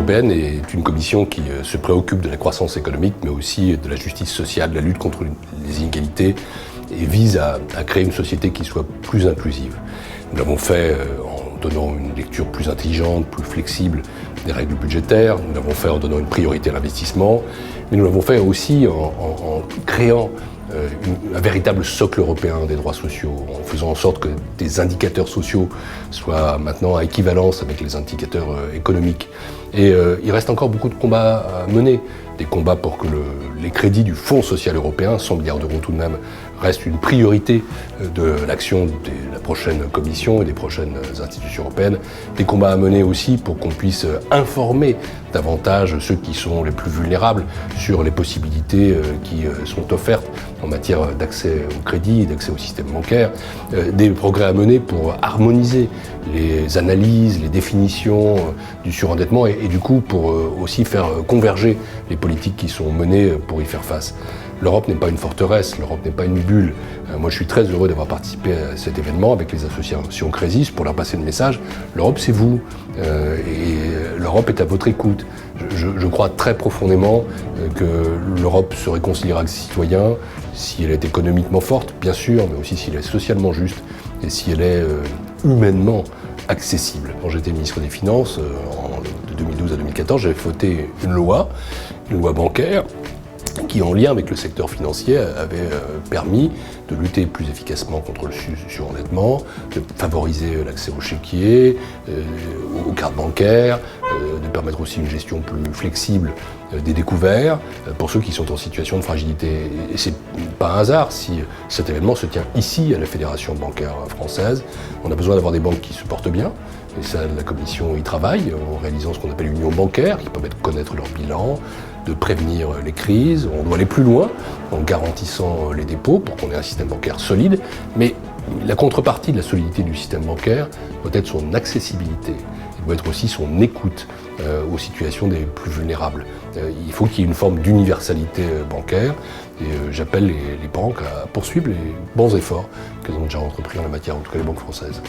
européenne est une commission qui se préoccupe de la croissance économique, mais aussi de la justice sociale, de la lutte contre les inégalités, et vise à créer une société qui soit plus inclusive. Nous l'avons fait en donnant une lecture plus intelligente, plus flexible des règles budgétaires, nous l'avons fait en donnant une priorité à l'investissement, mais nous l'avons fait aussi en créant un véritable socle européen des droits sociaux, en faisant en sorte que des indicateurs sociaux soient maintenant à équivalence avec les indicateurs économiques. Et il reste encore beaucoup de combats à mener, des combats pour que les crédits du Fonds social européen, 100 milliards d'euros tout de même, restent une priorité de l'action de la prochaine Commission et des prochaines institutions européennes, des combats à mener aussi pour qu'on puisse informer davantage ceux qui sont les plus vulnérables sur les possibilités qui sont offertes en matière d'accès au crédit et d'accès au système bancaire, des progrès à mener pour harmoniser les analyses, les définitions du surendettement et du coup pour aussi faire converger les politiques qui sont menées pour y faire face. L'Europe n'est pas une forteresse, l'Europe n'est pas une bulle. Moi, je suis très heureux d'avoir participé à cet événement avec les associations Crésis pour leur passer le message. L'Europe, c'est vous, et l'Europe est à votre écoute. Je crois très profondément que l'Europe se réconciliera avec ses citoyens si elle est économiquement forte, bien sûr, mais aussi si elle est socialement juste et si elle est humainement accessible. Quand j'étais ministre des Finances, de 2012 à 2014, j'avais voté une loi bancaire, qui, en lien avec le secteur financier, avait permis de lutter plus efficacement contre le surendettement, de favoriser l'accès aux chéquiers, aux cartes bancaires, de permettre aussi une gestion plus flexible des découverts pour ceux qui sont en situation de fragilité. Et c'est pas un hasard si cet événement se tient ici, à la Fédération bancaire française. On a besoin d'avoir des banques qui se portent bien. Et ça, la Commission y travaille en réalisant ce qu'on appelle l'union bancaire, qui permet de connaître leur bilan, de prévenir les crises. On doit aller plus loin en garantissant les dépôts pour qu'on ait un système bancaire solide. Mais la contrepartie de la solidité du système bancaire doit être son accessibilité. Il doit être aussi son écoute aux situations des plus vulnérables. Il faut qu'il y ait une forme d'universalité bancaire. Et j'appelle les banques à poursuivre les bons efforts qu'elles ont déjà entrepris en la matière, en tout cas les banques françaises.